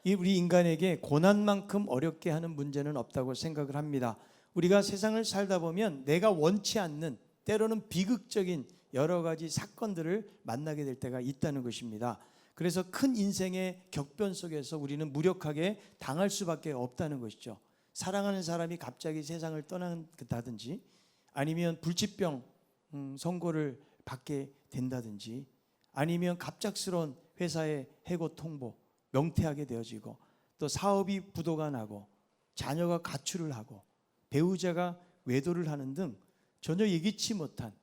우리 인간에게 고난만큼 어렵게 하는 문제는 없다고 생각을 합니다. 우리가 세상을 살다 보면 내가 원치 않는, 때로는 비극적인 여러 가지 사건들을 만나게 될 때가 있다는 것입니다. 그래서 큰 인생의 격변 속에서 우리는 무력하게 당할 수밖에 없다는 것이죠. 사랑하는 사람이 갑자기 세상을 떠난다든지, 아니면 불치병 선고를 받게 된다든지, 아니면 갑작스러운 회사의 해고 통보, 명퇴하게 되어지고, 또 사업이 부도가 나고, 자녀가 가출을 하고, 배우자가 외도를 하는 등 전혀 예기치 못한,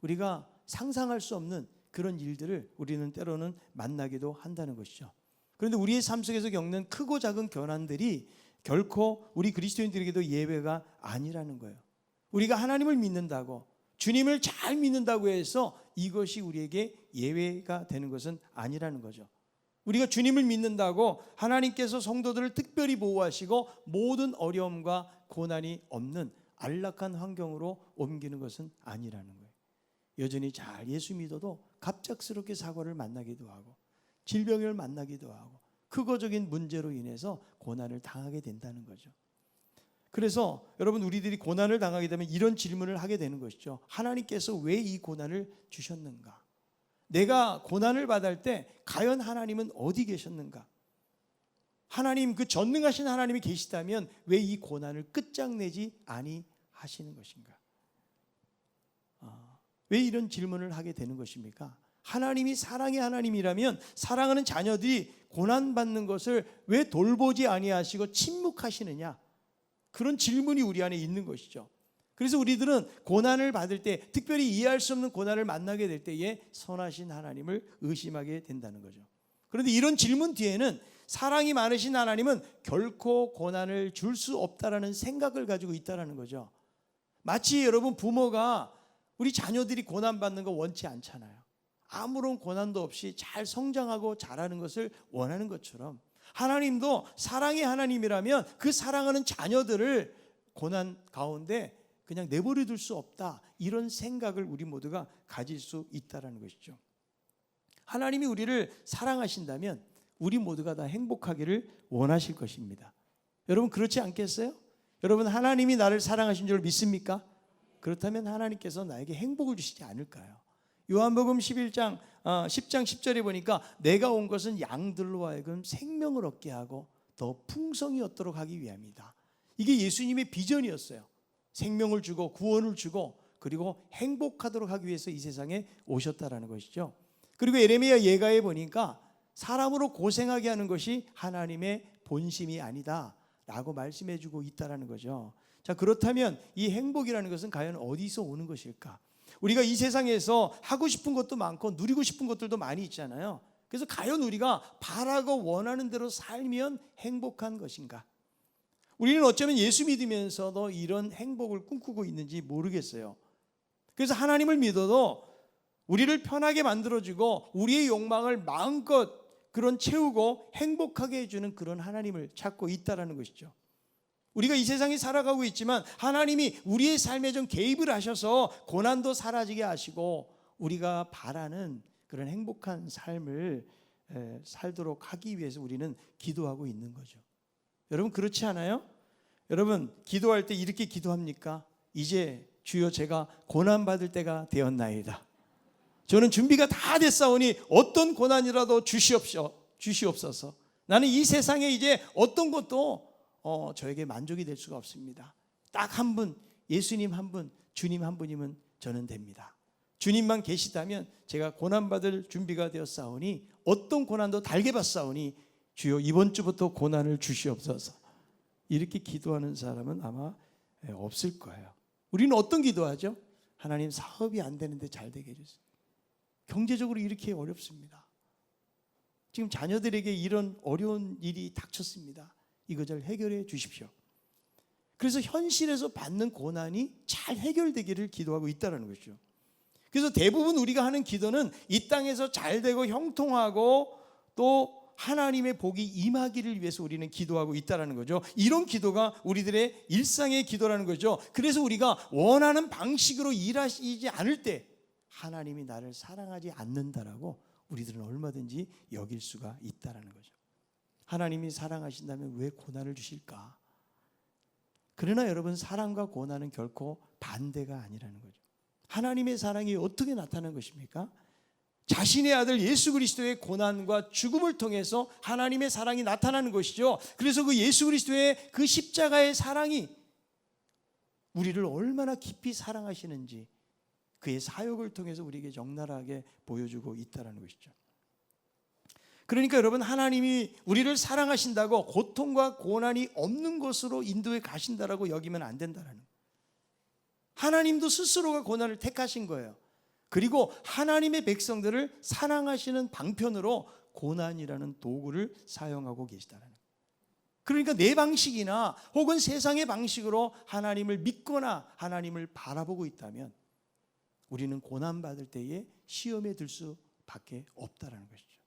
우리가 상상할 수 없는 그런 일들을 우리는 때로는 만나기도 한다는 것이죠. 그런데 우리의 삶 속에서 겪는 크고 작은 고난들이 결코 우리 그리스도인들에게도 예외가 아니라는 거예요. 우리가 하나님을 믿는다고, 주님을 잘 믿는다고 해서 이것이 우리에게 예외가 되는 것은 아니라는 거죠. 우리가 주님을 믿는다고 하나님께서 성도들을 특별히 보호하시고 모든 어려움과 고난이 없는 안락한 환경으로 옮기는 것은 아니라는 거예요. 여전히 잘 예수 믿어도 갑작스럽게 사고를 만나기도 하고, 질병을 만나기도 하고, 크고적인 문제로 인해서 고난을 당하게 된다는 거죠. 그래서 여러분, 우리들이 고난을 당하게 되면 이런 질문을 하게 되는 것이죠. 하나님께서 왜 이 고난을 주셨는가? 내가 고난을 받을 때 과연 하나님은 어디 계셨는가? 하나님, 그 전능하신 하나님이 계시다면 왜 이 고난을 끝장내지 아니하시는 것인가? 왜 이런 질문을 하게 되는 것입니까? 하나님이 사랑의 하나님이라면 사랑하는 자녀들이 고난받는 것을 왜 돌보지 아니하시고 침묵하시느냐? 그런 질문이 우리 안에 있는 것이죠. 그래서 우리들은 고난을 받을 때, 특별히 이해할 수 없는 고난을 만나게 될 때에 선하신 하나님을 의심하게 된다는 거죠. 그런데 이런 질문 뒤에는 사랑이 많으신 하나님은 결코 고난을 줄 수 없다라는 생각을 가지고 있다는 거죠. 마치 여러분, 부모가 우리 자녀들이 고난받는 거 원치 않잖아요. 아무런 고난도 없이 잘 성장하고 자라는 것을 원하는 것처럼, 하나님도 사랑의 하나님이라면 그 사랑하는 자녀들을 고난 가운데 그냥 내버려 둘 수 없다, 이런 생각을 우리 모두가 가질 수 있다는 것이죠. 하나님이 우리를 사랑하신다면 우리 모두가 다 행복하기를 원하실 것입니다. 여러분, 그렇지 않겠어요? 여러분, 하나님이 나를 사랑하신 줄 믿습니까? 그렇다면 하나님께서 나에게 행복을 주시지 않을까요? 요한복음 10장 10절에 보니까 내가 온 것은 양들로 하여금 생명을 얻게 하고 더 풍성히 얻도록 하기 위함이다. 이게 예수님의 비전이었어요. 생명을 주고 구원을 주고 그리고 행복하도록 하기 위해서 이 세상에 오셨다라는 것이죠. 그리고 예레미야 예가에 보니까 사람으로 고생하게 하는 것이 하나님의 본심이 아니다 라고 말씀해 주고 있다는 거죠. 자, 그렇다면 이 행복이라는 것은 과연 어디서 오는 것일까? 우리가 이 세상에서 하고 싶은 것도 많고 누리고 싶은 것들도 많이 있잖아요. 그래서 과연 우리가 바라고 원하는 대로 살면 행복한 것인가? 우리는 어쩌면 예수 믿으면서도 이런 행복을 꿈꾸고 있는지 모르겠어요. 그래서 하나님을 믿어도 우리를 편하게 만들어주고 우리의 욕망을 마음껏 그런 채우고 행복하게 해주는 그런 하나님을 찾고 있다는 것이죠. 우리가 이 세상에 살아가고 있지만 하나님이 우리의 삶에 좀 개입을 하셔서 고난도 사라지게 하시고 우리가 바라는 그런 행복한 삶을 살도록 하기 위해서 우리는 기도하고 있는 거죠. 여러분, 그렇지 않아요? 여러분, 기도할 때 이렇게 기도합니까? 이제 주여, 제가 고난받을 때가 되었나이다. 저는 준비가 다 됐사오니 어떤 고난이라도 주시옵소서. 나는 이 세상에 이제 어떤 것도 저에게 만족이 될 수가 없습니다. 딱 한 분, 예수님 한 분, 주님 한 분이면 저는 됩니다. 주님만 계시다면 제가 고난받을 준비가 되었사오니 어떤 고난도 달게 받사오니 주여 이번 주부터 고난을 주시옵소서. 이렇게 기도하는 사람은 아마 없을 거예요. 우리는 어떤 기도하죠? 하나님, 사업이 안 되는데 잘 되게 해주세요. 경제적으로 이렇게 어렵습니다. 지금 자녀들에게 이런 어려운 일이 닥쳤습니다. 이거 잘 해결해 주십시오. 그래서 현실에서 받는 고난이 잘 해결되기를 기도하고 있다는 것이죠. 그래서 대부분 우리가 하는 기도는 이 땅에서 잘 되고 형통하고 또 하나님의 복이 임하기를 위해서 우리는 기도하고 있다는 거죠. 이런 기도가 우리들의 일상의 기도라는 거죠. 그래서 우리가 원하는 방식으로 일하시지 않을 때 하나님이 나를 사랑하지 않는다라고 우리들은 얼마든지 여길 수가 있다는 거죠. 하나님이 사랑하신다면 왜 고난을 주실까? 그러나 여러분, 사랑과 고난은 결코 반대가 아니라는 거죠. 하나님의 사랑이 어떻게 나타나는 것입니까? 자신의 아들 예수 그리스도의 고난과 죽음을 통해서 하나님의 사랑이 나타나는 것이죠. 그래서 그 예수 그리스도의 그 십자가의 사랑이 우리를 얼마나 깊이 사랑하시는지 그의 사역을 통해서 우리에게 적나라하게 보여주고 있다는 것이죠. 그러니까 여러분, 하나님이 우리를 사랑하신다고 고통과 고난이 없는 것으로 인도해 가신다라고 여기면 안 된다는 거예요. 하나님도 스스로가 고난을 택하신 거예요. 그리고 하나님의 백성들을 사랑하시는 방편으로 고난이라는 도구를 사용하고 계시다는 거예요. 그러니까 내 방식이나 혹은 세상의 방식으로 하나님을 믿거나 하나님을 바라보고 있다면 우리는 고난받을 때에 시험에 들 수밖에 없다는 것이죠.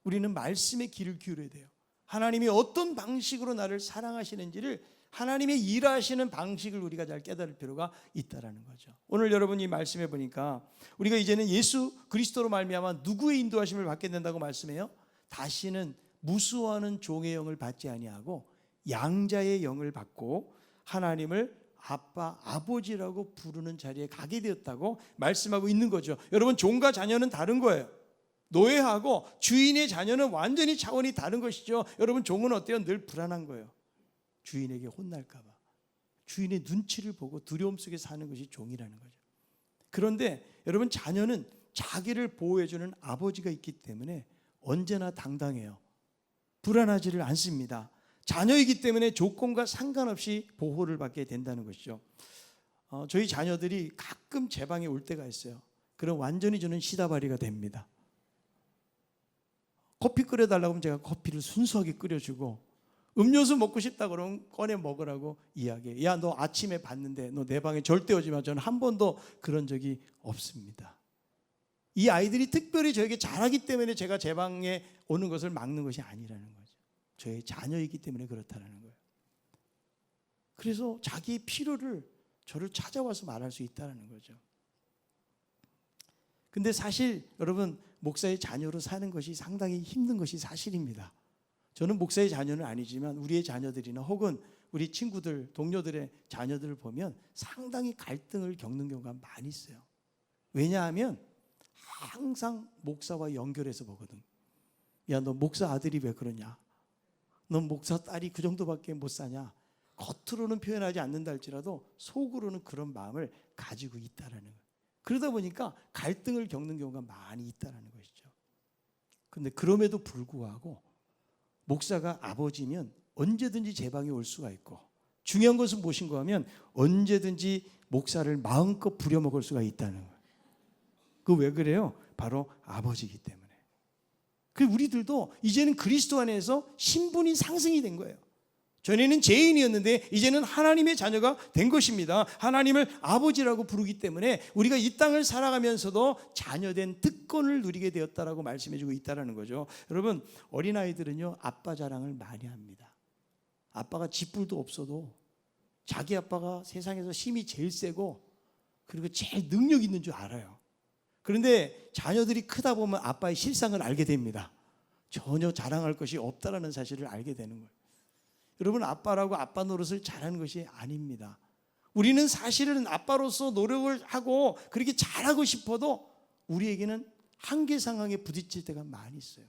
우리는 말씀의 귀를 기울여야 돼요. 하나님이 어떤 방식으로 나를 사랑하시는지를, 하나님의 일하시는 방식을 우리가 잘 깨달을 필요가 있다는 거죠. 오늘 여러분이 말씀해 보니까 우리가 이제는 예수 그리스도로 말미암아 누구의 인도하심을 받게 된다고 말씀해요? 다시는 무수하는 종의 영을 받지 아니하고 양자의 영을 받고 하나님을 아빠, 아버지라고 부르는 자리에 가게 되었다고 말씀하고 있는 거죠. 여러분, 종과 자녀는 다른 거예요. 노예하고 주인의 자녀는 완전히 차원이 다른 것이죠. 여러분, 종은 어때요? 늘 불안한 거예요. 주인에게 혼날까 봐. 주인의 눈치를 보고 두려움 속에 사는 것이 종이라는 거죠. 그런데 여러분, 자녀는 자기를 보호해주는 아버지가 있기 때문에 언제나 당당해요. 불안하지를 않습니다. 자녀이기 때문에 조건과 상관없이 보호를 받게 된다는 것이죠. 저희 자녀들이 가끔 제 방에 올 때가 있어요. 그럼 완전히 저는 시다바리가 됩니다. 커피 끓여달라고 하면 제가 커피를 순수하게 끓여주고, 음료수 먹고 싶다 그러면 꺼내 먹으라고 이야기해. 야, 너 아침에 봤는데 너 내 방에 절대 오지 마. 저는 한 번도 그런 적이 없습니다. 이 아이들이 특별히 저에게 잘하기 때문에 제가 제 방에 오는 것을 막는 것이 아니라는 거죠. 저의 자녀이기 때문에 그렇다는 거예요. 그래서 자기의 필요를 저를 찾아와서 말할 수 있다는 거죠. 근데 사실 여러분, 목사의 자녀로 사는 것이 상당히 힘든 것이 사실입니다. 저는 목사의 자녀는 아니지만 우리의 자녀들이나 혹은 우리 친구들, 동료들의 자녀들을 보면 상당히 갈등을 겪는 경우가 많이 있어요. 왜냐하면 항상 목사와 연결해서 보거든. 야, 너 목사 아들이 왜 그러냐? 넌 목사 딸이 그 정도밖에 못 사냐? 겉으로는 표현하지 않는다 할지라도 속으로는 그런 마음을 가지고 있다라는 거예요. 그러다 보니까 갈등을 겪는 경우가 많이 있다는 것이죠. 그런데 그럼에도 불구하고 목사가 아버지면 언제든지 제 방에 올 수가 있고, 중요한 것은 무엇인가 하면 언제든지 목사를 마음껏 부려먹을 수가 있다는 거예요. 그 왜 그래요? 바로 아버지이기 때문에. 그 우리들도 이제는 그리스도 안에서 신분이 상승이 된 거예요. 전에는 죄인이었는데 이제는 하나님의 자녀가 된 것입니다. 하나님을 아버지라고 부르기 때문에 우리가 이 땅을 살아가면서도 자녀된 특권을 누리게 되었다라고 말씀해주고 있다는 거죠. 여러분, 어린아이들은요, 아빠 자랑을 많이 합니다. 아빠가 쥐뿔도 없어도 자기 아빠가 세상에서 힘이 제일 세고 그리고 제일 능력 있는 줄 알아요. 그런데 자녀들이 크다 보면 아빠의 실상을 알게 됩니다. 전혀 자랑할 것이 없다라는 사실을 알게 되는 거예요. 여러분, 아빠라고 아빠 노릇을 잘하는 것이 아닙니다. 우리는 사실은 아빠로서 노력을 하고 그렇게 잘하고 싶어도 우리에게는 한계 상황에 부딪힐 때가 많이 있어요.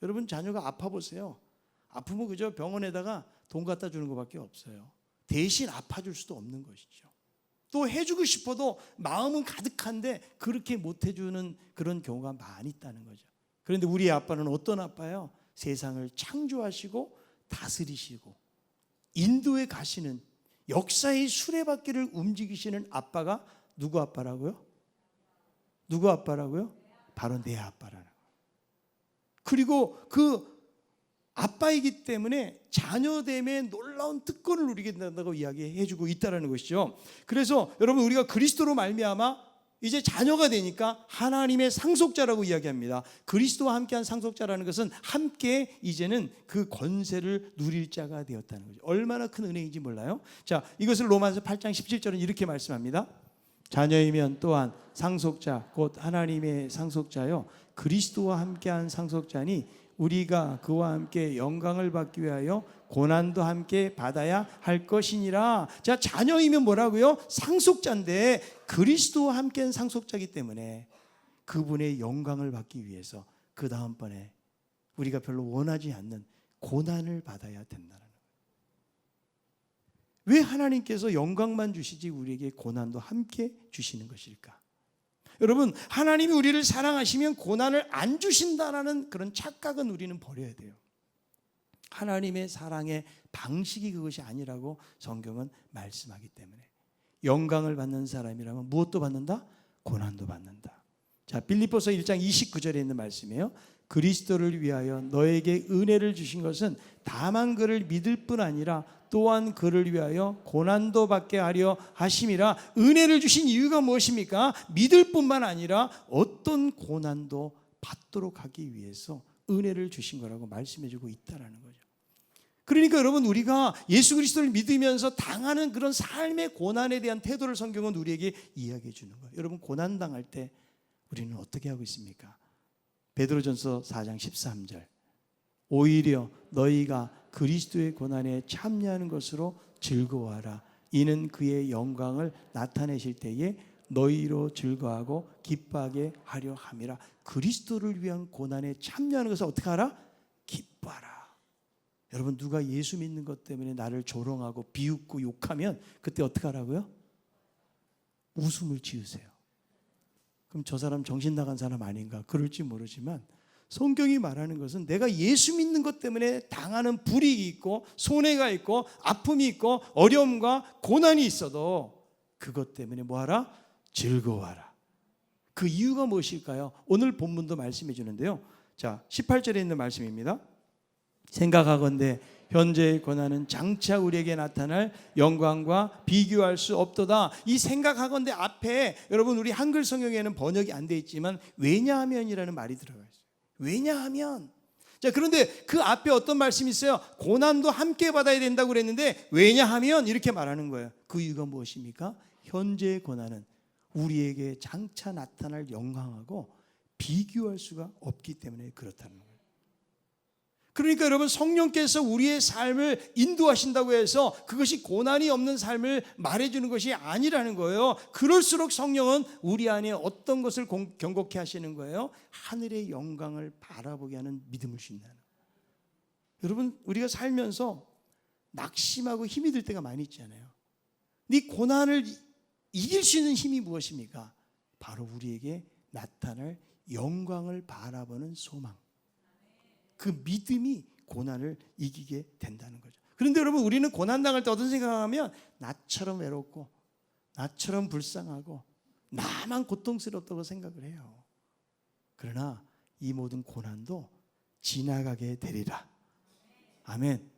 여러분, 자녀가 아파 보세요. 아프면 그저 병원에다가 돈 갖다 주는 것밖에 없어요. 대신 아파줄 수도 없는 것이죠. 또 해주고 싶어도 마음은 가득한데 그렇게 못 해주는 그런 경우가 많이 있다는 거죠. 그런데 우리 아빠는 어떤 아빠예요? 세상을 창조하시고 다스리시고 인도에 가시는, 역사의 수레바퀴를 움직이시는 아빠가 누구 아빠라고요? 누구 아빠라고요? 바로 내 아빠라는 거예요. 그리고 그 아빠이기 때문에 자녀됨의 놀라운 특권을 누리게 된다고 이야기해주고 있다는 것이죠. 그래서 여러분, 우리가 그리스도로 말미암아 이제 자녀가 되니까 하나님의 상속자라고 이야기합니다. 그리스도와 함께한 상속자라는 것은 함께 이제는 그 권세를 누릴 자가 되었다는 거죠. 얼마나 큰 은혜인지 몰라요? 자, 이것을 로마서 8장 17절은 이렇게 말씀합니다. 자녀이면 또한 상속자 곧 하나님의 상속자요 그리스도와 함께한 상속자니 우리가 그와 함께 영광을 받기 위하여 고난도 함께 받아야 할 것이니라. 자, 자녀이면 뭐라고요? 상속자인데 그리스도와 함께한 상속자이기 때문에 그분의 영광을 받기 위해서 그 다음번에 우리가 별로 원하지 않는 고난을 받아야 된다는 거예요. 왜 하나님께서 영광만 주시지 우리에게 고난도 함께 주시는 것일까? 여러분, 하나님이 우리를 사랑하시면 고난을 안 주신다라는 그런 착각은 우리는 버려야 돼요. 하나님의 사랑의 방식이 그것이 아니라고 성경은 말씀하기 때문에 영광을 받는 사람이라면 무엇도 받는다? 고난도 받는다. 자, 빌립보서 1장 29절에 있는 말씀이에요. 그리스도를 위하여 너에게 은혜를 주신 것은 다만 그를 믿을 뿐 아니라 또한 그를 위하여 고난도 받게 하려 하심이라. 은혜를 주신 이유가 무엇입니까? 믿을 뿐만 아니라 어떤 고난도 받도록 하기 위해서 은혜를 주신 거라고 말씀해주고 있다는 거죠. 그러니까 여러분, 우리가 예수 그리스도를 믿으면서 당하는 그런 삶의 고난에 대한 태도를 성경은 우리에게 이야기해 주는 거예요. 여러분, 고난 당할 때 우리는 어떻게 하고 있습니까? 베드로전서 4장 13절, 오히려 너희가 그리스도의 고난에 참여하는 것으로 즐거워하라. 이는 그의 영광을 나타내실 때에 너희로 즐거워하고 기뻐하게 하려 함이라. 그리스도를 위한 고난에 참여하는 것을 어떻게 하라? 기뻐하라. 여러분, 누가 예수 믿는 것 때문에 나를 조롱하고 비웃고 욕하면 그때 어떻게 하라고요? 웃음을 지으세요. 그럼 저 사람 정신 나간 사람 아닌가? 그럴지 모르지만 성경이 말하는 것은 내가 예수 믿는 것 때문에 당하는 불이익이 있고 손해가 있고 아픔이 있고 어려움과 고난이 있어도 그것 때문에 뭐하라? 즐거워하라. 그 이유가 무엇일까요? 오늘 본문도 말씀해 주는데요. 자, 18절에 있는 말씀입니다. 생각하건대 현재의 고난은 장차 우리에게 나타날 영광과 비교할 수 없도다. 이 생각하건대 앞에 여러분, 우리 한글 성경에는 번역이 안 돼 있지만 왜냐하면이라는 말이 들어가 있어요. 왜냐하면. 자, 그런데 그 앞에 어떤 말씀이 있어요? 고난도 함께 받아야 된다고 그랬는데 왜냐하면 이렇게 말하는 거예요. 그 이유가 무엇입니까? 현재의 고난은 우리에게 장차 나타날 영광하고 비교할 수가 없기 때문에 그렇다는 거예요. 그러니까 여러분, 성령께서 우리의 삶을 인도하신다고 해서 그것이 고난이 없는 삶을 말해주는 것이 아니라는 거예요. 그럴수록 성령은 우리 안에 어떤 것을 경고케 하시는 거예요? 하늘의 영광을 바라보게 하는 믿음을 주신다는 거예요. 여러분, 우리가 살면서 낙심하고 힘이 들 때가 많이 있잖아요. 이 고난을 이길 수 있는 힘이 무엇입니까? 바로 우리에게 나타날 영광을 바라보는 소망. 그 믿음이 고난을 이기게 된다는 거죠. 그런데 여러분, 우리는 고난 당할 때 어떤 생각하면 나처럼 외롭고 나처럼 불쌍하고 나만 고통스럽다고 생각을 해요. 그러나 이 모든 고난도 지나가게 되리라. 아멘.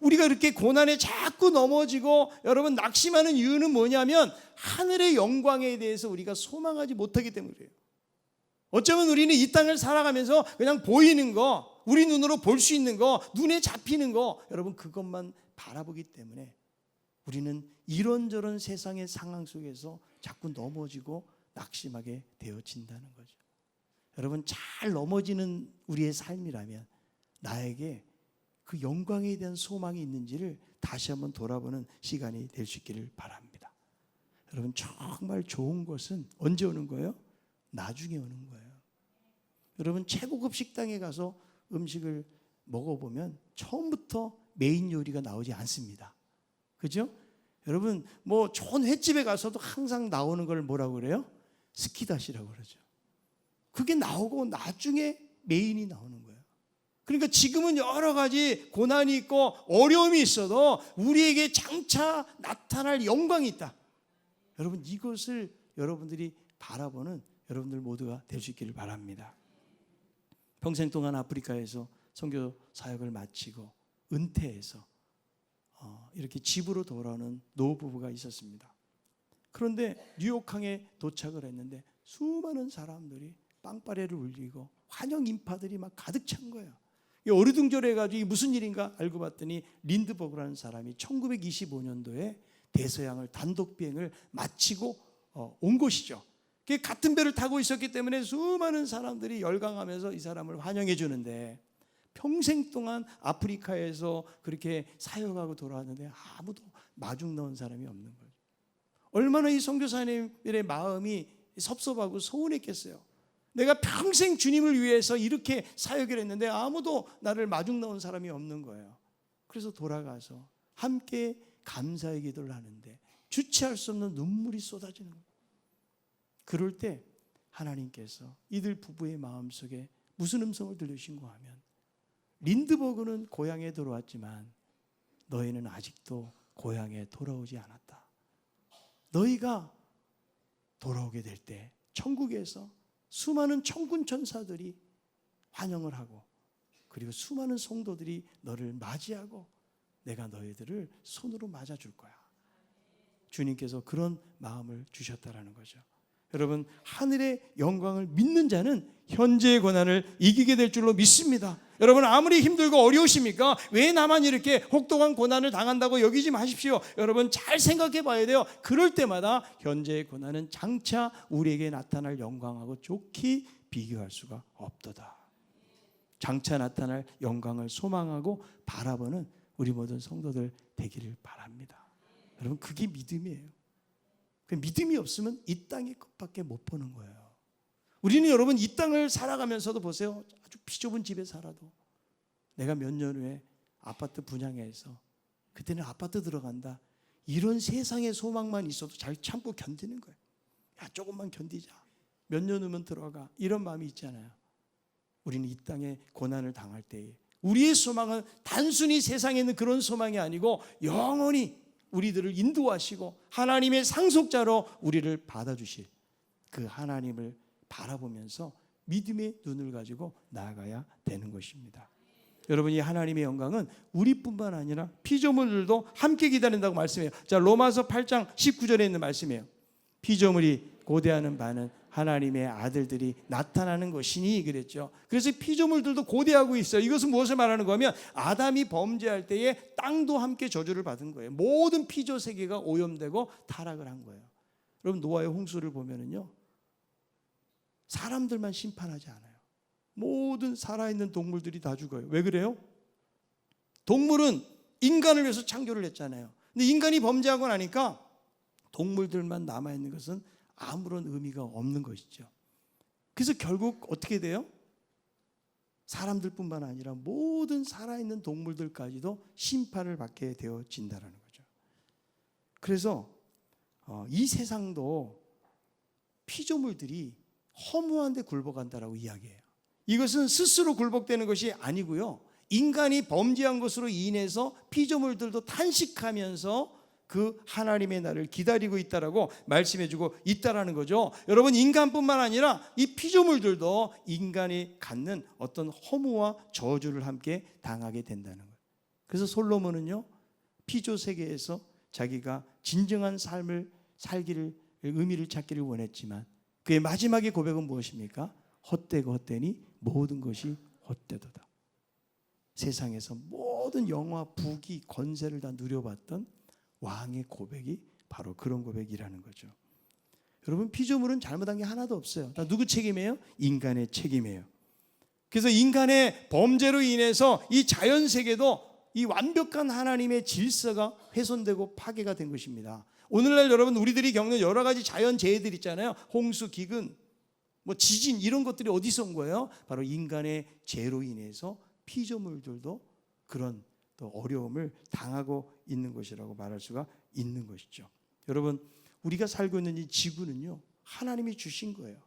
우리가 이렇게 고난에 자꾸 넘어지고 여러분 낙심하는 이유는 뭐냐면 하늘의 영광에 대해서 우리가 소망하지 못하기 때문이에요. 어쩌면 우리는 이 땅을 살아가면서 그냥 보이는 거, 우리 눈으로 볼 수 있는 거, 눈에 잡히는 거, 여러분 그것만 바라보기 때문에 우리는 이런저런 세상의 상황 속에서 자꾸 넘어지고 낙심하게 되어진다는 거죠. 여러분, 잘 넘어지는 우리의 삶이라면 나에게 그 영광에 대한 소망이 있는지를 다시 한번 돌아보는 시간이 될 수 있기를 바랍니다. 여러분, 정말 좋은 것은 언제 오는 거예요? 나중에 오는 거예요. 여러분, 최고급 식당에 가서 음식을 먹어보면 처음부터 메인 요리가 나오지 않습니다. 그죠? 여러분, 뭐 좋은 횟집에 가서도 항상 나오는 걸 뭐라고 그래요? 스키다시라고 그러죠. 그게 나오고 나중에 메인이 나오는 거예요. 그러니까 지금은 여러 가지 고난이 있고 어려움이 있어도 우리에게 장차 나타날 영광이 있다. 여러분, 이것을 여러분들이 바라보는 여러분들 모두가 될 수 있기를 바랍니다. 평생 동안 아프리카에서 선교 사역을 마치고 은퇴해서 이렇게 집으로 돌아오는 노부부가 있었습니다. 그런데 뉴욕항에 도착을 했는데 수많은 사람들이 빵빠레를 울리고 환영 인파들이 막 가득 찬 거예요. 어리둥절해가지고 무슨 일인가 알고 봤더니 린드버그라는 사람이 1925년도에 대서양을 단독 비행을 마치고 온 곳이죠. 같은 배를 타고 있었기 때문에 수많은 사람들이 열광하면서 이 사람을 환영해 주는데 평생 동안 아프리카에서 그렇게 사역하고 돌아왔는데 아무도 마중 나온 사람이 없는 거예요. 얼마나 이 선교사님들의 마음이 섭섭하고 서운했겠어요. 내가 평생 주님을 위해서 이렇게 사역을 했는데 아무도 나를 마중 나온 사람이 없는 거예요. 그래서 돌아가서 함께 감사의 기도를 하는데 주체할 수 없는 눈물이 쏟아지는 거예요. 그럴 때 하나님께서 이들 부부의 마음속에 무슨 음성을 들려주신고 하면, 린드버그는 고향에 돌아왔지만 너희는 아직도 고향에 돌아오지 않았다. 너희가 돌아오게 될 때 천국에서 수많은 천군 천사들이 환영을 하고, 그리고 수많은 성도들이 너를 맞이하고 내가 너희들을 손으로 맞아줄 거야. 주님께서 그런 마음을 주셨다라는 거죠. 여러분, 하늘의 영광을 믿는 자는 현재의 고난을 이기게 될 줄로 믿습니다. 여러분, 아무리 힘들고 어려우십니까? 왜 나만 이렇게 혹독한 고난을 당한다고 여기지 마십시오. 여러분, 잘 생각해 봐야 돼요. 그럴 때마다 현재의 고난은 장차 우리에게 나타날 영광하고 좋게 비교할 수가 없도다. 장차 나타날 영광을 소망하고 바라보는 우리 모든 성도들 되기를 바랍니다. 여러분, 그게 믿음이에요. 믿음이 없으면 이 땅의 것밖에 못 보는 거예요. 우리는 여러분 이 땅을 살아가면서도 보세요. 아주 비좁은 집에 살아도 내가 몇 년 후에 아파트 분양해서 그때는 아파트 들어간다, 이런 세상의 소망만 있어도 잘 참고 견디는 거예요. 야, 조금만 견디자, 몇 년 후면 들어가, 이런 마음이 있잖아요. 우리는 이 땅에 고난을 당할 때에 우리의 소망은 단순히 세상에 있는 그런 소망이 아니고 영원히 우리들을 인도하시고 하나님의 상속자로 우리를 받아주실 그 하나님을 바라보면서 믿음의 눈을 가지고 나아가야 되는 것입니다. 여러분, 이 하나님의 영광은 우리뿐만 아니라 피조물들도 함께 기다린다고 말씀해요. 자, 로마서 8장 19절에 있는 말씀이에요. 피조물이 고대하는 바는 하나님의 아들들이 나타나는 것이니 그랬죠. 그래서 피조물들도 고대하고 있어요. 이것은 무엇을 말하는 거냐면 아담이 범죄할 때에 땅도 함께 저주를 받은 거예요. 모든 피조 세계가 오염되고 타락을 한 거예요. 여러분, 노아의 홍수를 보면은요, 사람들만 심판하지 않아요. 모든 살아있는 동물들이 다 죽어요. 왜 그래요? 동물은 인간을 위해서 창조를 했잖아요. 근데 인간이 범죄하고 나니까 동물들만 남아있는 것은 아무런 의미가 없는 것이죠. 그래서 결국 어떻게 돼요? 사람들뿐만 아니라 모든 살아있는 동물들까지도 심판을 받게 되어진다는 거죠. 그래서 이 세상도 피조물들이 허무한 데 굴복한다라고 이야기해요. 이것은 스스로 굴복되는 것이 아니고요, 인간이 범죄한 것으로 인해서 피조물들도 탄식하면서 그 하나님의 날을 기다리고 있다라고 말씀해주고 있다라는 거죠. 여러분, 인간뿐만 아니라 이 피조물들도 인간이 갖는 어떤 허무와 저주를 함께 당하게 된다는 거예요. 그래서 솔로몬은요, 피조 세계에서 자기가 진정한 삶을 살기를, 의미를 찾기를 원했지만 그의 마지막의 고백은 무엇입니까? 헛되고 헛되니 모든 것이 헛되도다. 세상에서 모든 영화, 부귀, 권세를 다 누려봤던 왕의 고백이 바로 그런 고백이라는 거죠. 여러분, 피조물은 잘못한 게 하나도 없어요. 다 누구 책임이에요? 인간의 책임이에요. 그래서 인간의 범죄로 인해서 이 자연세계도 이 완벽한 하나님의 질서가 훼손되고 파괴가 된 것입니다. 오늘날 여러분, 우리들이 겪는 여러 가지 자연재해들 있잖아요. 홍수, 기근, 지진, 이런 것들이 어디서 온 거예요? 바로 인간의 죄로 인해서 피조물들도 그런 또 어려움을 당하고 있는 것이라고 말할 수가 있는 것이죠. 여러분, 우리가 살고 있는 이 지구는요, 하나님이 주신 거예요.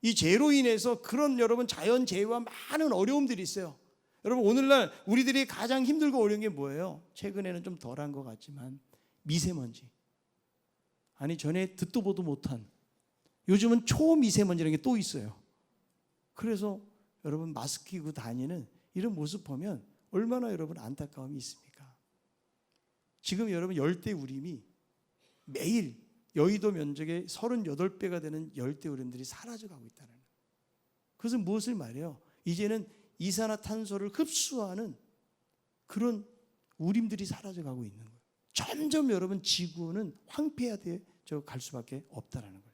이 죄로 인해서 그런 여러분 자연재해와 많은 어려움들이 있어요. 여러분, 오늘날 우리들이 가장 힘들고 어려운 게 뭐예요? 최근에는 좀 덜한 것 같지만 미세먼지. 아니, 전에 듣도 보도 못한, 요즘은 초미세먼지라는 게 또 있어요. 그래서 여러분, 마스크 끼고 다니는 이런 모습 보면 얼마나 여러분 안타까움이 있습니까? 지금 여러분 열대우림이 매일 여의도 면적의 38배가 되는 열대우림들이 사라져가고 있다는 거예요. 그것은 무엇을 말해요? 이제는 이산화탄소를 흡수하는 그런 우림들이 사라져가고 있는 거예요. 점점 여러분 지구는 황폐화돼 갈 수밖에 없다는 거예요.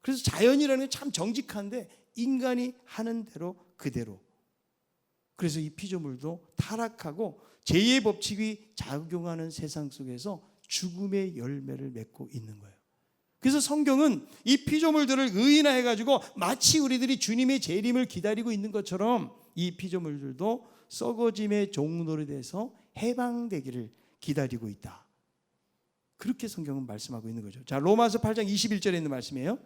그래서 자연이라는 게 참 정직한데 인간이 하는 대로 그대로 그래서 이 피조물도 타락하고 죄의 법칙이 작용하는 세상 속에서 죽음의 열매를 맺고 있는 거예요. 그래서 성경은 이 피조물들을 의인화해 가지고 마치 우리들이 주님의 재림을 기다리고 있는 것처럼 이 피조물들도 썩어짐의 종로에 대해서 해방되기를 기다리고 있다. 그렇게 성경은 말씀하고 있는 거죠. 자, 로마서 8장 21절에 있는 말씀이에요.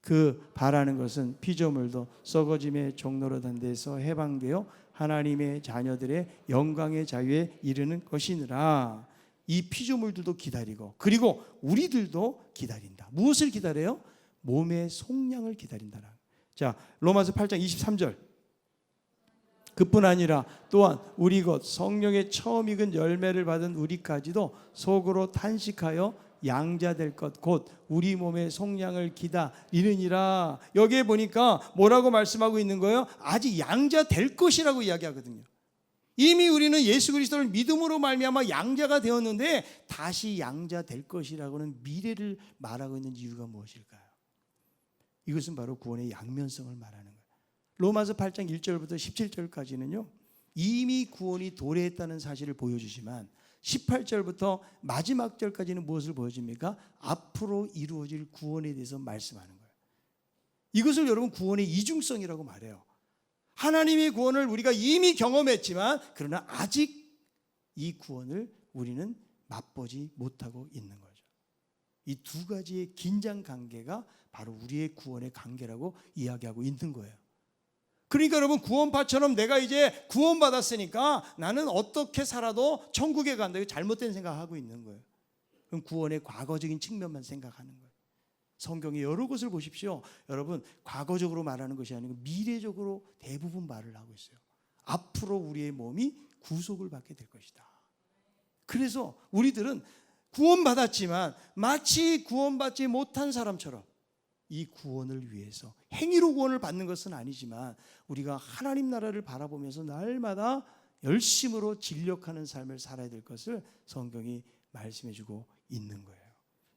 그 바라는 것은 피조물도 썩어짐의 종로로 단 데서 해방되어 하나님의 자녀들의 영광의 자유에 이르는 것이니라. 이 피조물들도 기다리고 그리고 우리들도 기다린다. 무엇을 기다려요? 몸의 속량을 기다린다라. 자, 로마서 8장 23절. 그뿐 아니라 또한 우리 곧 성령의 처음 익은 열매를 받은 우리까지도 속으로 탄식하여 양자 될 것 곧 우리 몸의 속량을 기다리느니라. 여기에 보니까 뭐라고 말씀하고 있는 거예요? 아직 양자 될 것이라고 이야기하거든요. 이미 우리는 예수 그리스도를 믿음으로 말미암아 양자가 되었는데 다시 양자 될 것이라고는 미래를 말하고 있는 이유가 무엇일까요? 이것은 바로 구원의 양면성을 말하는 거예요. 로마서 8장 1절부터 17절까지는요 이미 구원이 도래했다는 사실을 보여주지만 18절부터 마지막 절까지는 무엇을 보여줍니까? 앞으로 이루어질 구원에 대해서 말씀하는 거예요. 이것을 여러분 구원의 이중성이라고 말해요. 하나님의 구원을 우리가 이미 경험했지만 그러나 아직 이 구원을 우리는 맛보지 못하고 있는 거죠. 이 두 가지의 긴장 관계가 바로 우리의 구원의 관계라고 이야기하고 있는 거예요. 그러니까 여러분 구원파처럼 내가 이제 구원받았으니까 나는 어떻게 살아도 천국에 간다. 이거 잘못된 생각하고 있는 거예요. 그럼 구원의 과거적인 측면만 생각하는 거예요. 성경의 여러 곳을 보십시오. 여러분 과거적으로 말하는 것이 아니고 미래적으로 대부분 말을 하고 있어요. 앞으로 우리의 몸이 구속을 받게 될 것이다. 그래서 우리들은 구원받았지만 마치 구원받지 못한 사람처럼 이 구원을 위해서 행위로 구원을 받는 것은 아니지만 우리가 하나님 나라를 바라보면서 날마다 열심으로 진력하는 삶을 살아야 될 것을 성경이 말씀해 주고 있는 거예요.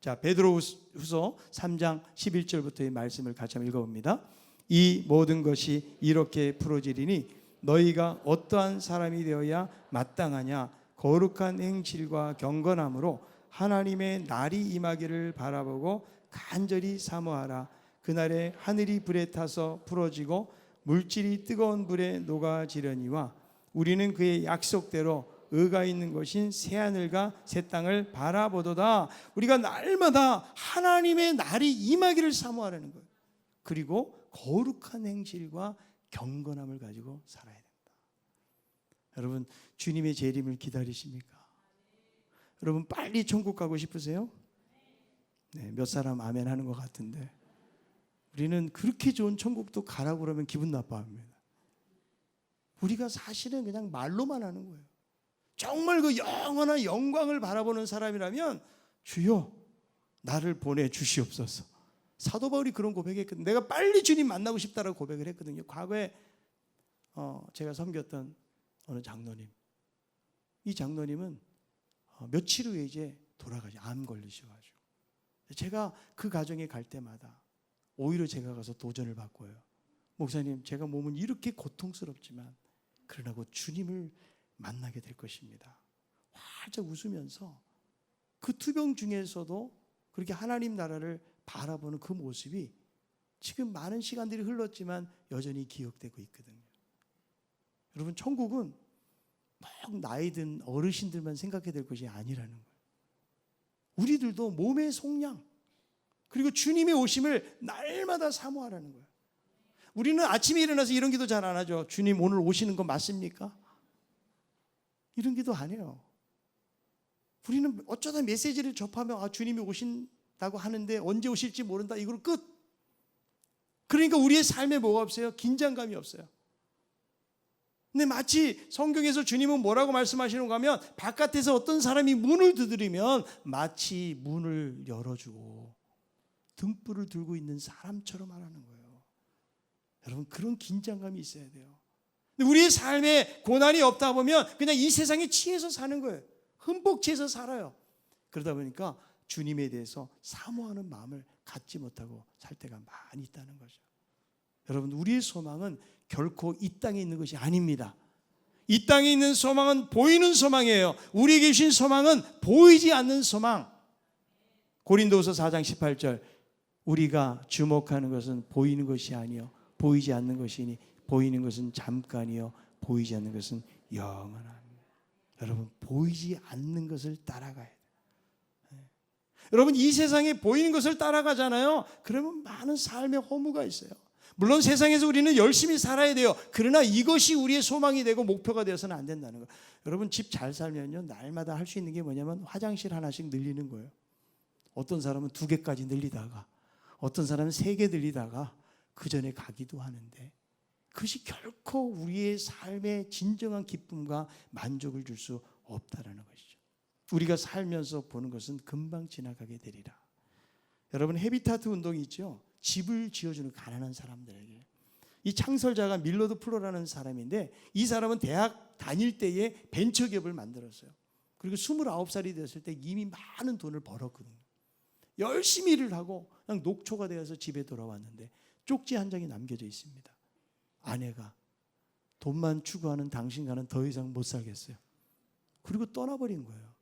자, 베드로후서 3장 11절부터의 말씀을 같이 한번 읽어봅니다. 이 모든 것이 이렇게 풀어지리니 너희가 어떠한 사람이 되어야 마땅하냐 거룩한 행실과 경건함으로 하나님의 날이 임하기를 바라보고 간절히 사모하라. 그날에 하늘이 불에 타서 풀어지고 물질이 뜨거운 불에 녹아지려니와 우리는 그의 약속대로 의가 있는 것인 새하늘과 새 땅을 바라보도다. 우리가 날마다 하나님의 날이 임하기를 사모하라는 거예요. 그리고 거룩한 행실과 경건함을 가지고 살아야 된다. 여러분 주님의 재림을 기다리십니까? 여러분 빨리 천국 가고 싶으세요? 네, 몇 사람 아멘 하는 것 같은데 우리는 그렇게 좋은 천국도 가라고 그러면 기분 나빠합니다. 우리가 사실은 그냥 말로만 하는 거예요. 정말 그 영원한 영광을 바라보는 사람이라면 주여 나를 보내주시옵소서. 사도 바울이 그런 고백했거든요. 내가 빨리 주님 만나고 싶다라고 고백을 했거든요. 과거에 제가 섬겼던 어느 장로님, 이 장로님은 며칠 후에 이제 돌아가죠. 암 걸리셔가지고. 제가 그 가정에 갈 때마다 오히려 제가 가서 도전을 바꿔요. 목사님, 제가 몸은 이렇게 고통스럽지만 그러나 곧 주님을 만나게 될 것입니다. 활짝 웃으면서 그 투병 중에서도 그렇게 하나님 나라를 바라보는 그 모습이 지금 많은 시간들이 흘렀지만 여전히 기억되고 있거든요. 여러분 천국은 막 나이 든 어르신들만 생각해야 될 것이 아니라는 거예요. 우리들도 몸의 속량 그리고 주님의 오심을 날마다 사모하라는 거예요. 우리는 아침에 일어나서 이런 기도 잘 안 하죠. 주님 오늘 오시는 거 맞습니까? 이런 기도 안 해요. 우리는 어쩌다 메시지를 접하면 주님이 오신다고 하는데 언제 오실지 모른다. 이걸로 끝. 그러니까 우리의 삶에 뭐가 없어요? 긴장감이 없어요. 근데 마치 성경에서 주님은 뭐라고 말씀하시는가 하면 바깥에서 어떤 사람이 문을 두드리면 마치 문을 열어주고 등불을 들고 있는 사람처럼 하라는 거예요. 여러분 그런 긴장감이 있어야 돼요. 근데 우리의 삶에 고난이 없다 보면 그냥 이 세상에 취해서 사는 거예요. 흠뻑 취해서 살아요. 그러다 보니까 주님에 대해서 사모하는 마음을 갖지 못하고 살 때가 많이 있다는 거죠. 여러분 우리의 소망은 결코 이 땅에 있는 것이 아닙니다. 이 땅에 있는 소망은 보이는 소망이에요. 우리에게 주신 소망은 보이지 않는 소망. 고린도후서 4장 18절, 우리가 주목하는 것은 보이는 것이 아니요 보이지 않는 것이니 보이는 것은 잠깐이요 보이지 않는 것은 영원합니다. 여러분, 보이지 않는 것을 따라가야 돼요. 여러분, 이 세상에 보이는 것을 따라가잖아요. 그러면 많은 삶의 허무가 있어요. 물론 세상에서 우리는 열심히 살아야 돼요. 그러나 이것이 우리의 소망이 되고 목표가 되어서는 안 된다는 거예요. 여러분, 집 잘 살면요, 날마다 할 수 있는 게 뭐냐면 화장실 하나씩 늘리는 거예요. 어떤 사람은 2개까지 늘리다가, 어떤 사람은 3개 늘리다가 그 전에 가기도 하는데, 그것이 결코 우리의 삶의 진정한 기쁨과 만족을 줄 수 없다라는 것이죠. 우리가 살면서 보는 것은 금방 지나가게 되리라. 여러분, 헤비타트 운동이 있죠. 집을 지어주는 가난한 사람들에게. 이 창설자가 밀러드 플로라는 사람인데, 이 사람은 대학 다닐 때에 벤처기업을 만들었어요. 그리고 29살이 됐을 때 이미 많은 돈을 벌었거든요. 열심히 일을 하고 그냥 녹초가 되어서 집에 돌아왔는데 쪽지 한 장이 남겨져 있습니다. 아내가 돈만 추구하는 당신과는 더 이상 못 살겠어요. 그리고 떠나버린 거예요.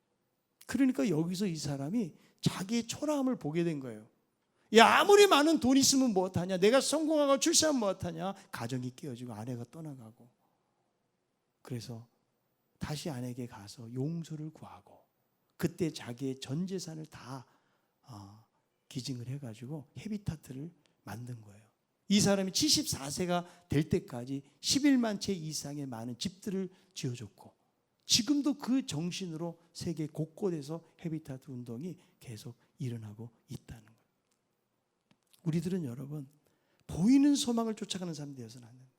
그러니까 여기서 이 사람이 자기의 초라함을 보게 된 거예요. 야, 아무리 많은 돈 있으면 뭐하냐, 내가 성공하고 출세하면 뭐하냐. 가정이 깨어지고 아내가 떠나가고. 그래서 다시 아내에게 가서 용서를 구하고, 그때 자기의 전 재산을 다 기증을 해가지고 헤비타트를 만든 거예요. 이 사람이 74세가 될 때까지 11만 채 이상의 많은 집들을 지어줬고, 지금도 그 정신으로 세계 곳곳에서 헤비타트 운동이 계속 일어나고 있다는 거예요. 우리들은 여러분, 보이는 소망을 쫓아가는 사람이 되어서는 안 됩니다.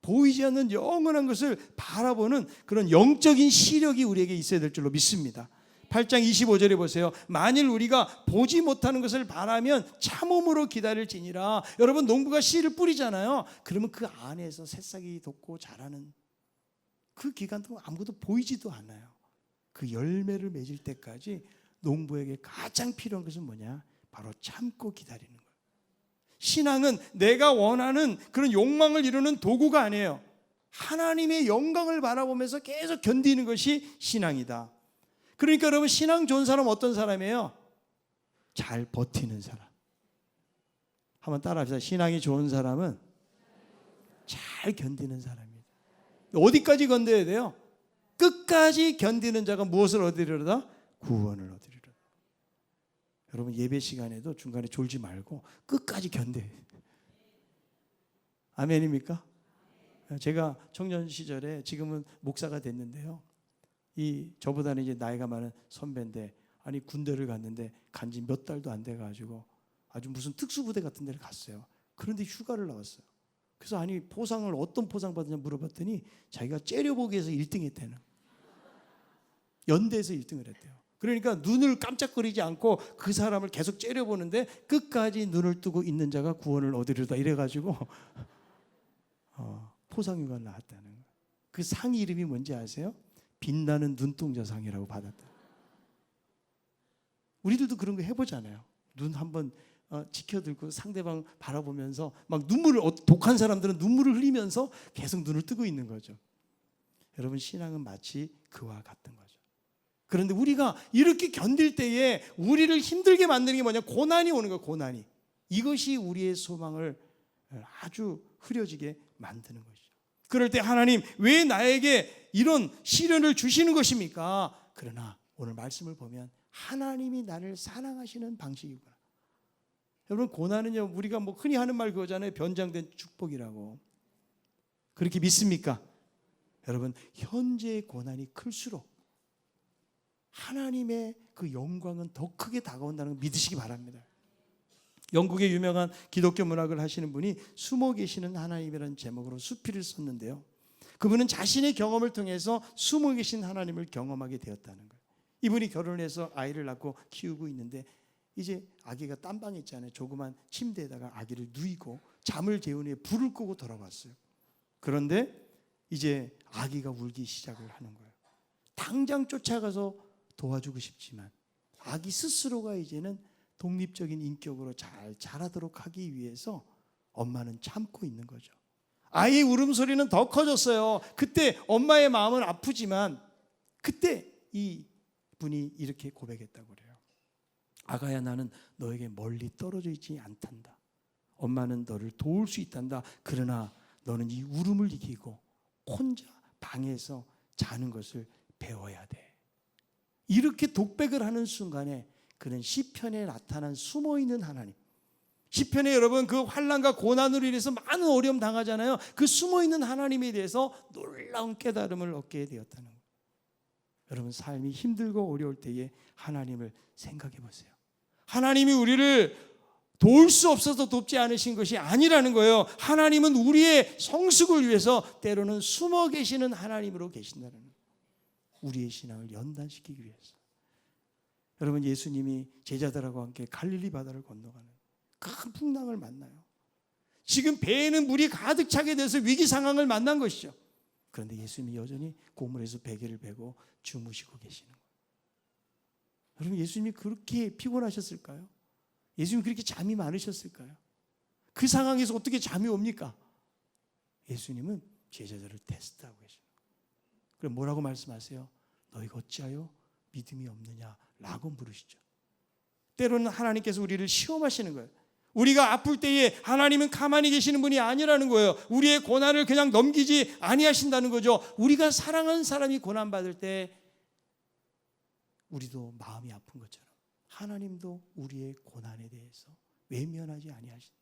보이지 않는 영원한 것을 바라보는 그런 영적인 시력이 우리에게 있어야 될 줄로 믿습니다. 8장 25절에 보세요. 만일 우리가 보지 못하는 것을 바라면 참음으로 기다릴지니라. 여러분, 농부가 씨를 뿌리잖아요. 그러면 그 안에서 새싹이 돋고 자라는 그 기간 동안 아무것도 보이지도 않아요. 그 열매를 맺을 때까지 농부에게 가장 필요한 것은 뭐냐? 바로 참고 기다리는 거예요. 신앙은 내가 원하는 그런 욕망을 이루는 도구가 아니에요. 하나님의 영광을 바라보면서 계속 견디는 것이 신앙이다. 그러니까 여러분, 신앙 좋은 사람 어떤 사람이에요? 잘 버티는 사람. 한번 따라합시다. 신앙이 좋은 사람은 잘 견디는 사람입니다. 어디까지 견뎌야 돼요? 끝까지 견디는 자가 무엇을 얻으리로다? 구원을 얻으리로다. 여러분, 예배 시간에도 중간에 졸지 말고 끝까지 견뎌야 돼요. 아멘입니까? 제가 청년 시절에, 지금은 목사가 됐는데요, 이 저보다는 이제 나이가 많은 선배인데, 아니 군대를 갔는데 간지 몇 달도 안 돼가지고 아주 무슨 특수부대 같은 데를 갔어요. 그런데 휴가를 나왔어요. 그래서 아니 포상을 어떤 포상 받느냐 물어봤더니 자기가 째려보기 위해서 1등 했대는. 연대에서 1등을 했대요. 그러니까 눈을 깜짝거리지 않고 그 사람을 계속 째려보는데 끝까지 눈을 뜨고 있는 자가 구원을 얻으리로다 이래가지고 포상휴가를 나왔다는 거예요. 그 상 이름이 뭔지 아세요? 빛나는 눈동자상이라고 받았다. 우리들도 그런 거 해보잖아요. 눈 한번 지켜들고 상대방 바라보면서 막 눈물을, 독한 사람들은 눈물을 흘리면서 계속 눈을 뜨고 있는 거죠. 여러분, 신앙은 마치 그와 같은 거죠. 그런데 우리가 이렇게 견딜 때에 우리를 힘들게 만드는 게 뭐냐? 고난이 오는 거예요. 고난이. 이것이 우리의 소망을 아주 흐려지게 만드는 것이죠. 그럴 때 하나님, 왜 나에게 이런 시련을 주시는 것입니까? 그러나 오늘 말씀을 보면 하나님이 나를 사랑하시는 방식이구나. 여러분, 고난은요, 우리가 뭐 흔히 하는 말 그거잖아요. 변장된 축복이라고. 그렇게 믿습니까? 여러분, 현재의 고난이 클수록 하나님의 그 영광은 더 크게 다가온다는 걸 믿으시기 바랍니다. 영국의 유명한 기독교 문학을 하시는 분이 숨어 계시는 하나님이라는 제목으로 수필을 썼는데요, 그분은 자신의 경험을 통해서 숨어 계신 하나님을 경험하게 되었다는 거예요. 이분이 결혼해서 아이를 낳고 키우고 있는데 이제 아기가 딴방에 있잖아요. 조그만 침대에다가 아기를 누이고 잠을 재운 후에 불을 끄고 돌아왔어요. 그런데 이제 아기가 울기 시작을 하는 거예요. 당장 쫓아가서 도와주고 싶지만 아기 스스로가 이제는 독립적인 인격으로 잘 자라도록 하기 위해서 엄마는 참고 있는 거죠. 아이의 울음소리는 더 커졌어요. 그때 엄마의 마음은 아프지만 그때 이 분이 이렇게 고백했다고 그래요. 아가야, 나는 너에게 멀리 떨어져 있지 않단다. 엄마는 너를 도울 수 있단다. 그러나 너는 이 울음을 이기고 혼자 방에서 자는 것을 배워야 돼. 이렇게 독백을 하는 순간에 그는 시편에 나타난 숨어있는 하나님, 시편에 여러분 그 환난과 고난으로 인해서 많은 어려움 당하잖아요. 그 숨어있는 하나님에 대해서 놀라운 깨달음을 얻게 되었다는 거예요. 여러분, 삶이 힘들고 어려울 때에 하나님을 생각해 보세요. 하나님이 우리를 도울 수 없어서 돕지 않으신 것이 아니라는 거예요. 하나님은 우리의 성숙을 위해서 때로는 숨어 계시는 하나님으로 계신다는 거예요. 우리의 신앙을 연단시키기 위해서. 여러분, 예수님이 제자들하고 함께 갈릴리 바다를 건너가는 큰 풍랑을 만나요. 지금 배에는 물이 가득 차게 돼서 위기 상황을 만난 것이죠. 그런데 예수님이 여전히 고물에서 베개를 베고 주무시고 계시는 거예요. 여러분, 예수님이 그렇게 피곤하셨을까요? 예수님이 그렇게 잠이 많으셨을까요? 그 상황에서 어떻게 잠이 옵니까? 예수님은 제자들을 테스트하고 계십니다. 그럼 뭐라고 말씀하세요? 너희가 어찌하여 믿음이 없느냐? 라고 물으시죠. 때로는 하나님께서 우리를 시험하시는 거예요. 우리가 아플 때에 하나님은 가만히 계시는 분이 아니라는 거예요. 우리의 고난을 그냥 넘기지 아니하신다는 거죠. 우리가 사랑하는 사람이 고난받을 때 우리도 마음이 아픈 것처럼 하나님도 우리의 고난에 대해서 외면하지 아니하신다.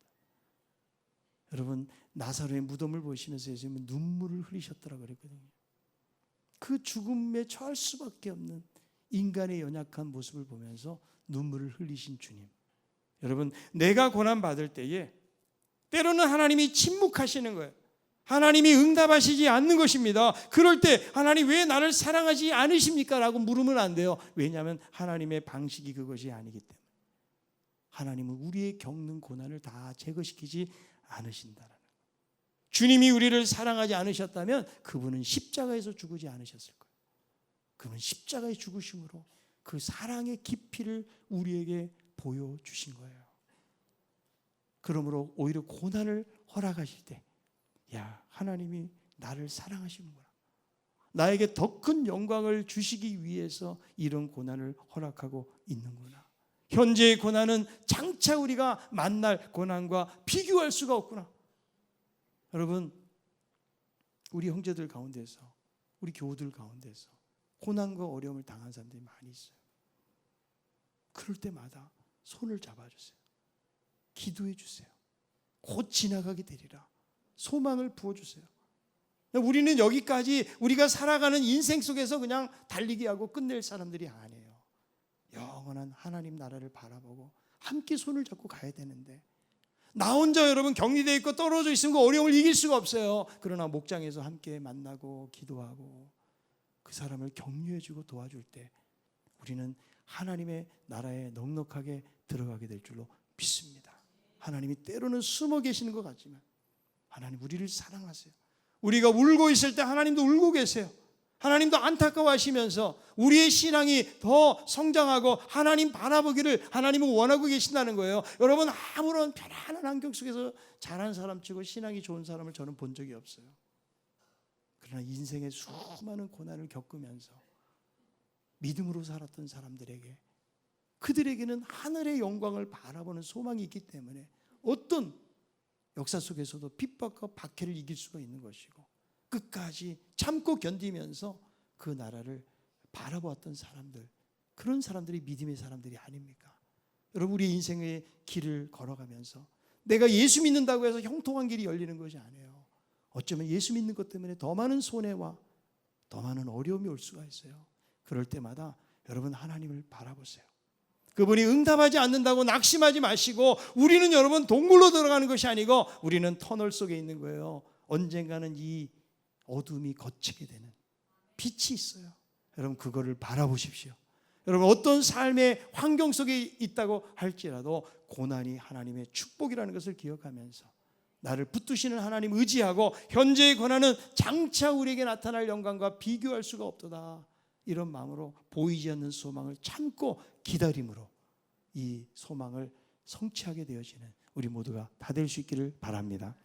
여러분, 나사로의 무덤을 보시면서 예수님은 눈물을 흘리셨더라고 그랬거든요. 그 죽음에 처할 수밖에 없는 인간의 연약한 모습을 보면서 눈물을 흘리신 주님. 여러분, 내가 고난받을 때에 때로는 하나님이 침묵하시는 거예요. 하나님이 응답하시지 않는 것입니다. 그럴 때 하나님 왜 나를 사랑하지 않으십니까? 라고 물으면 안 돼요. 왜냐하면 하나님의 방식이 그것이 아니기 때문에. 하나님은 우리의 겪는 고난을 다 제거시키지 않으신다는 거예요. 주님이 우리를 사랑하지 않으셨다면 그분은 십자가에서 죽지 않으셨을 거예요. 그분은 십자가의 죽으심으로 그 사랑의 깊이를 우리에게 보여주신 거예요. 그러므로 오히려 고난을 허락하실 때, 야, 하나님이 나를 사랑하시는구나, 나에게 더 큰 영광을 주시기 위해서 이런 고난을 허락하고 있는구나, 현재의 고난은 장차 우리가 만날 고난과 비교할 수가 없구나. 여러분, 우리 형제들 가운데서, 우리 교우들 가운데서 고난과 어려움을 당한 사람들이 많이 있어요. 그럴 때마다 손을 잡아주세요. 기도해 주세요. 곧 지나가게 되리라. 소망을 부어주세요. 우리는 여기까지 우리가 살아가는 인생 속에서 그냥 달리기 하고 끝낼 사람들이 아니에요. 영원한 하나님 나라를 바라보고 함께 손을 잡고 가야 되는데, 나 혼자 여러분 격리되어 있고 떨어져 있으면 그 어려움을 이길 수가 없어요. 그러나 목장에서 함께 만나고 기도하고 그 사람을 격려해주고 도와줄 때 우리는 하나님의 나라에 넉넉하게 들어가게 될 줄로 믿습니다. 하나님이 때로는 숨어 계시는 것 같지만 하나님 우리를 사랑하세요. 우리가 울고 있을 때 하나님도 울고 계세요. 하나님도 안타까워하시면서 우리의 신앙이 더 성장하고 하나님 바라보기를 하나님은 원하고 계신다는 거예요. 여러분, 아무런 편안한 환경 속에서 자란 사람 치고 신앙이 좋은 사람을 저는 본 적이 없어요. 그러나 인생의 수많은 고난을 겪으면서 믿음으로 살았던 사람들에게, 그들에게는 하늘의 영광을 바라보는 소망이 있기 때문에 어떤 역사 속에서도 핍박과 박해를 이길 수가 있는 것이고 끝까지 참고 견디면서 그 나라를 바라보았던 사람들, 그런 사람들이 믿음의 사람들이 아닙니까? 여러분, 우리 인생의 길을 걸어가면서 내가 예수 믿는다고 해서 형통한 길이 열리는 것이 아니에요. 어쩌면 예수 믿는 것 때문에 더 많은 손해와 더 많은 어려움이 올 수가 있어요. 그럴 때마다 여러분 하나님을 바라보세요. 그분이 응답하지 않는다고 낙심하지 마시고, 우리는 여러분 동굴로 들어가는 것이 아니고 우리는 터널 속에 있는 거예요. 언젠가는 이 어둠이 걷히게 되는 빛이 있어요. 여러분 그거를 바라보십시오. 여러분 어떤 삶의 환경 속에 있다고 할지라도 고난이 하나님의 축복이라는 것을 기억하면서 나를 붙드시는 하나님 의지하고 현재의 고난은 장차 우리에게 나타날 영광과 비교할 수가 없도다, 이런 마음으로 보이지 않는 소망을 참고 기다림으로 이 소망을 성취하게 되어지는 우리 모두가 다 될 수 있기를 바랍니다.